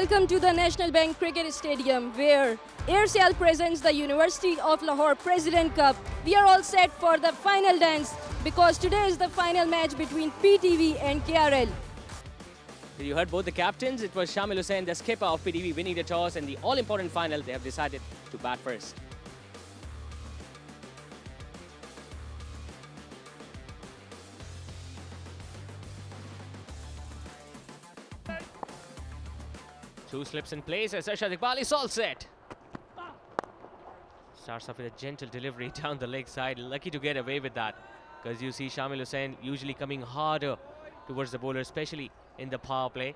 Welcome to the National Bank Cricket Stadium, where Aircel presents the University of Lahore President Cup. We are all set for the final dance because today is the final match between PTV and KRL. You heard both the captains. It was Shamil Hussain, the skipper of PTV, winning the toss, and the all-important final, they have decided to bat first. Two slips in place as Arshad Iqbal is all set. Starts off with a gentle delivery down the leg side. Lucky to get away with that, because you see Shamil Hussain usually coming harder towards the bowler, especially in the power play.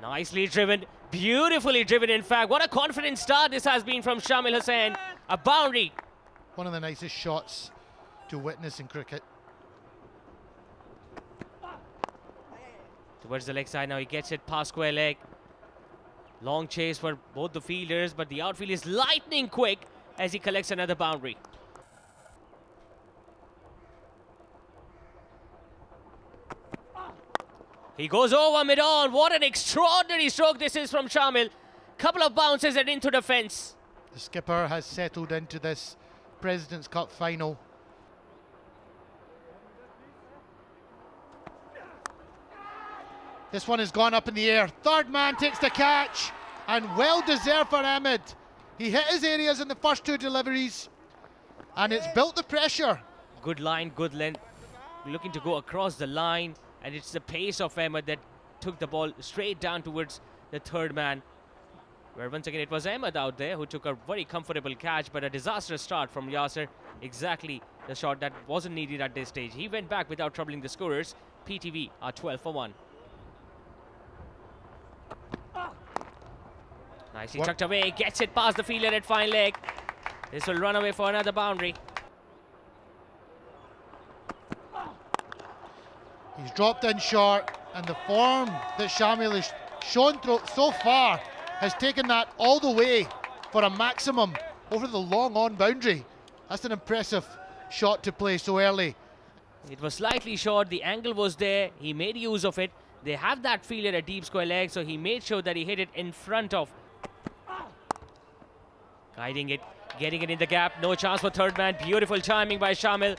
Nicely driven, beautifully driven in fact. What a confident start this has been from Shamil Hussain. A boundary. One of the nicest shots to witness in cricket. Towards the leg side now, he gets it past square leg. Long chase for both the fielders, but the outfield is lightning quick as he collects another boundary. He goes over mid-on. What an extraordinary stroke this is from Shamil. Couple of bounces and into the fence. The skipper has settled into this President's Cup final. This one has gone up in the air. Third man takes the catch, and well deserved for Ahmed. He hit his areas in the first two deliveries, and it's built the pressure. Good line, good length. Looking to go across the line, and it's the pace of Ahmed that took the ball straight down towards the third man. Where once again it was Ahmed out there who took a very comfortable catch, but a disastrous start from Yasser. Exactly the shot that wasn't needed at this stage. He went back without troubling the scorers. PTV are 12 for 1. Nicely tucked away, gets it past the fielder at fine leg. This will run away for another boundary. He's dropped in short, and the form that Shamil has shown so far has taken that all the way for a maximum over the long on boundary. That's an impressive shot to play so early. It was slightly short, the angle was there, he made use of it. They have that fielder at deep square leg, so he made sure that he hit it in front of. Guiding it, getting it in the gap, no chance for third man. Beautiful timing by Shamil.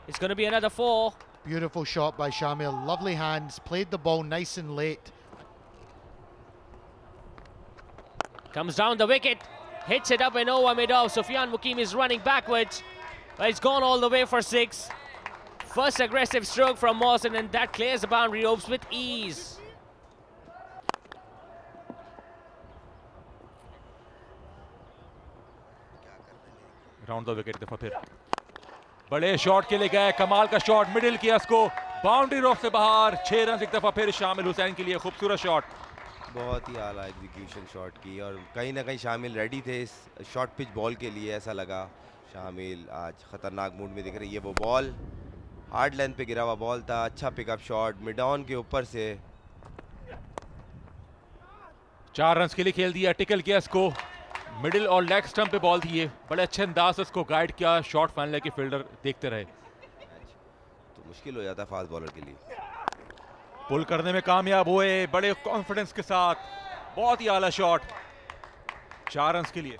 It's going to be another 4. Beautiful shot by Shamil, lovely hands, played the ball nice and late. Comes down the wicket, hits it up and over mid-off. Sufyan Mukim is running backwards, but it's gone all the way for 6. First aggressive stroke from Mohsin, and that clears the boundary ropes with ease. Round the wicket दफा फिर बड़े shot के लिए गए, कमाल का shot, middle किया इसको, बाउंड्री रोक से बाहर. 6 रन एक दफा फिर शामिल हुसैन के लिए खूबसूरत शॉट. बहुत ही आला एग्जीक्यूशन शॉट की, और कहीं ना कहीं शामिल रेडी थे इस शॉर्ट पिच बॉल के लिए. ऐसा लगा शामिल आज खतरनाक मूड में दिख रही है. वो बॉल हार्ड लेंथ पे गिरा हुआ बॉल था. अच्छा पिकअप शॉट मिड ऑन के ऊपर से. 4 रन के लिए खेल दिया, टिकल किया इसको, मिडिल और लेग स्टंप पे बॉल थी. ये बड़े अच्छे अंदाज से इसको गाइड किया. शॉट फाइनल के फील्डर देखते रहे. तो मुश्किल हो जाता फास्ट बॉलर के लिए. पुल करने में कामयाब हुए बड़े कॉन्फिडेंस के साथ. बहुत ही आला शॉट 4 रन के लिए.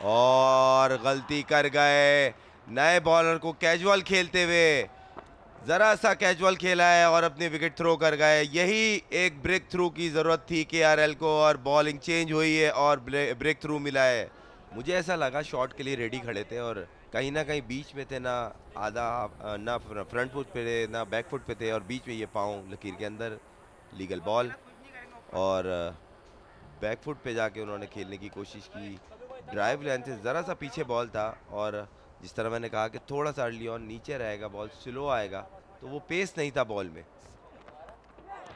और गलती कर गए. नए बॉलर को कैजुअल खेलते हुए जरा सा कैजुअल खेला है और अपनी विकेट थ्रो कर गए. यही एक ब्रेक थ्रू की ज़रूरत थी KRL को, और बॉलिंग चेंज हुई है और ब्रेक थ्रू मिला है. मुझे ऐसा लगा शॉट के लिए रेडी खड़े थे, और कहीं ना कहीं बीच में थे. ना आधा, ना फ्रंट फुट पे थे, ना बैक फुट पे थे, और बीच में ये पाँव लकीर के अंदर. लीगल बॉल, और बैक फुट पे जाके उन्होंने खेलने की कोशिश की. ड्राइव लेंथ से ज़रा सा पीछे बॉल था, और जिस तरह मैंने कहा कि थोड़ा सा अर्ली ऑन नीचे रहेगा, बॉल स्लो आएगा, तो वो पेस नहीं था बॉल में.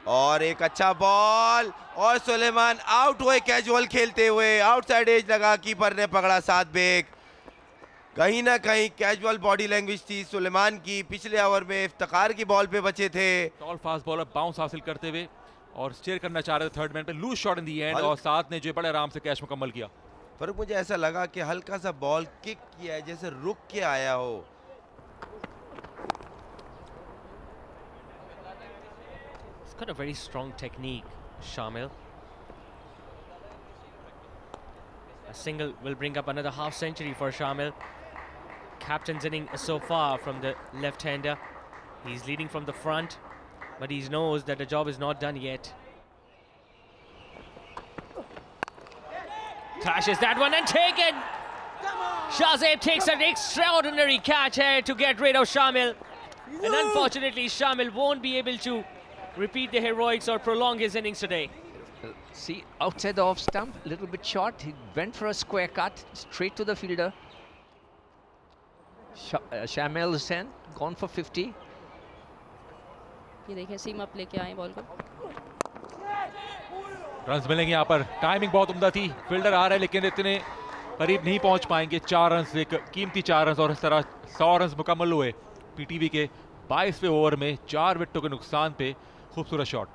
और एक अच्छा बॉल, और सुलेमान आउट हुए कैजुअल खेलते हुए. आउटसाइड एज लगा, कीपर ने पकड़ा 7 बेग. कहीं ना कहीं कैजुअल बॉडी लैंग्वेज थी सुलेमान की. पिछले ओवर में इफ्तिखार की बॉल पे बचे थे. टॉल फास्ट बॉलर बाउंस हासिल करते हुए और स्टेयर करना चाह रहे थे थर्ड मैन पे. Loose shot in the end, और साथ ने जो बड़े आराम से कैच मुकम्मल किया. फर्क मुझे ऐसा लगा कि हल्का सा बॉल किक किया है, जैसे रुक के आया हो. got a very strong technique, Shamil. A single will bring up another half century for Shamil. Captain's inning so far from the left-hander. He's leading from the front, but he knows that the job is not done yet. Thrashes that one and taken. Shahzeb takes an extraordinary catch here to get rid of Shamil. And unfortunately, Shamil won't be able to repeat the heroics or prolong his innings today. See, outside the off stump, a little bit short. He went for a square cut, straight to the fielder. Shamil Hussain gone for 50. ये देखिए सीम up लेके आए ball को. Runs मिलेंगे यहाँ पर. Timing बहुत उम्दा थी. फील्डर आ रहा है लेकिन इतने करीब नहीं पहुंच पाएंगे. 4 रन्स, एक कीमती 4 रन्स, और इस तरह 100 रन्स मुकम्मल हुए पीटीवी के 22वें ओवर में 4 विकेटों के नुकसान पे. खूबसूरत शॉट.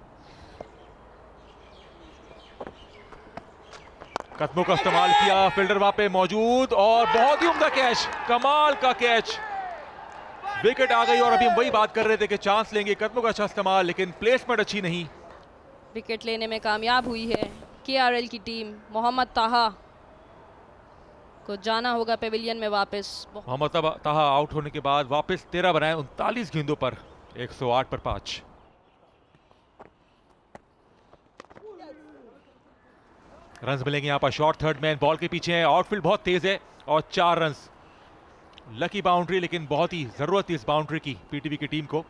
कदमों का इस्तेमाल किया. फील्डर वहां पे मौजूद और बहुत ही उम्दा कैच. कमाल का कैच. विकेट आ गई और अभी हम वही बात कर रहे थे कि चांस लेंगे. कदमों का अच्छा इस्तेमाल, लेकिन प्लेसमेंट अच्छी नहीं. विकेट लेने में कामयाब हुई है केआरएल की टीम. मोहम्मद ताहा को जाना होगा पेविलियन में वापस. मोहम्मद ताहा आउट होने के बाद वापस 13 बनाए 39 गेंदों पर, 108 पर 5. रन्स मिलेंगे यहाँ पर. शॉट थर्ड मैन बॉल के पीछे है. आउटफील्ड बहुत तेज है और 4 रन्स. लकी बाउंड्री, लेकिन बहुत ही जरूरत थी इस बाउंड्री की पीटीवी की टीम को.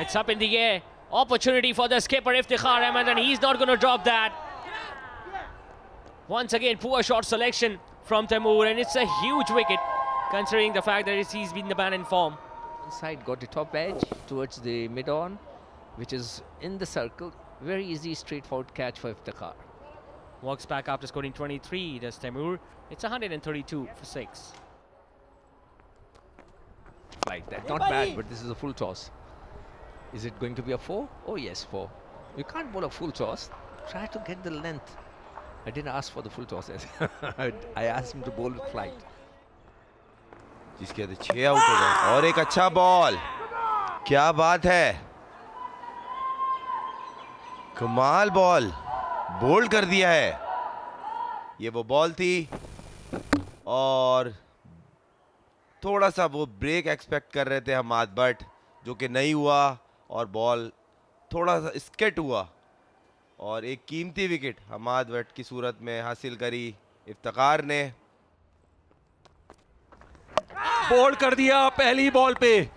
It's up in the air. Opportunity for the skipper Iftikhar Ahmed, and he's not going to drop that. Once again, poor shot selection from Taimur, and it's a huge wicket considering the fact that he's been the man in form. Inside, got the top edge towards the mid-on, which is in the circle. Very easy, straightforward catch for Iftikhar. Walks back after scoring 23, does Taimur. It's 132 for 6. Like that. Not bad, but this is a full toss. Is it going to be a 4? Oh yes, 4. You can't bowl a full toss. Try to get the length. I didn't ask for the full toss. I asked him to bowl with flight. जिसके अंदर 6 out हो गए और एक अच्छा ball. क्या बात है. कमाल बॉल बोल्ड कर दिया है. ये वो बॉल थी और थोड़ा सा वो ब्रेक एक्सपेक्ट कर रहे थे हमाद बट, जो कि नहीं हुआ और बॉल थोड़ा सा स्केट हुआ और एक कीमती विकेट हमाद बट की सूरत में हासिल करी इफ्तिखार ने. बोल्ड कर दिया पहली बॉल पे.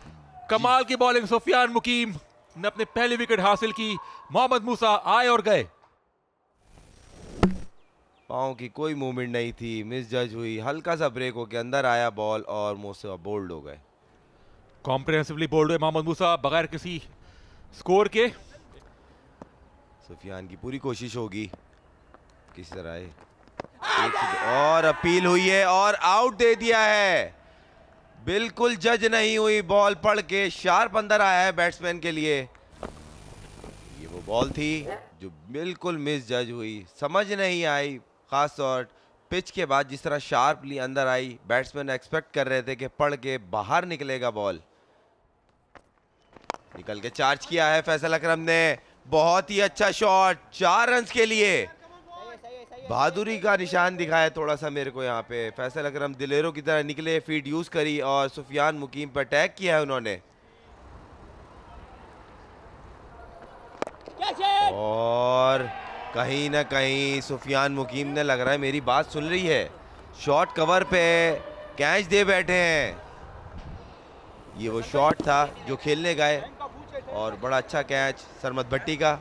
कमाल की बॉलिंग. सुफियान मुकीम ने अपने पहली विकेट हासिल की. मोहम्मद मूसा आए और गए. पाँव की कोई मूवमेंट नहीं थी. मिस जज हुई. हल्का सा ब्रेक होकर अंदर आया बॉल और मूसा बोल्ड हो गए. कॉम्प्रिहेंसिवली बोल्ड हुए मोहम्मद मूसा बगैर किसी स्कोर के. सुफियान की पूरी कोशिश होगी किस तरह और अपील हुई है और आउट दे दिया है. बिल्कुल जज नहीं हुई बॉल पढ़ के. शार्प अंदर आया है बैट्समैन के लिए. ये वो बॉल थी जो बिल्कुल मिस जज हुई. समझ नहीं आई, खास तौर पिच के बाद जिस तरह शार्पली अंदर आई. बैट्समैन एक्सपेक्ट कर रहे थे कि पढ़ के बाहर निकलेगा बॉल. निकल के चार्ज किया है फैसल अकरम ने. बहुत ही अच्छा शॉट 4 रन्स के लिए. बहादुरी का निशान दिखाया थोड़ा सा मेरे को यहाँ पे. फैसल अकरम दिलेरों की तरह निकले, फीड यूज करी और सुफियान मुकीम पर अटैक किया है उन्होंने. और कहीं ना कहीं सुफियान मुकीम ने, लग रहा है मेरी बात सुन रही है, शॉट कवर पे कैच दे बैठे हैं. ये वो शॉट था जो खेलने गए और बड़ा अच्छा कैच सरमद भट्टी का.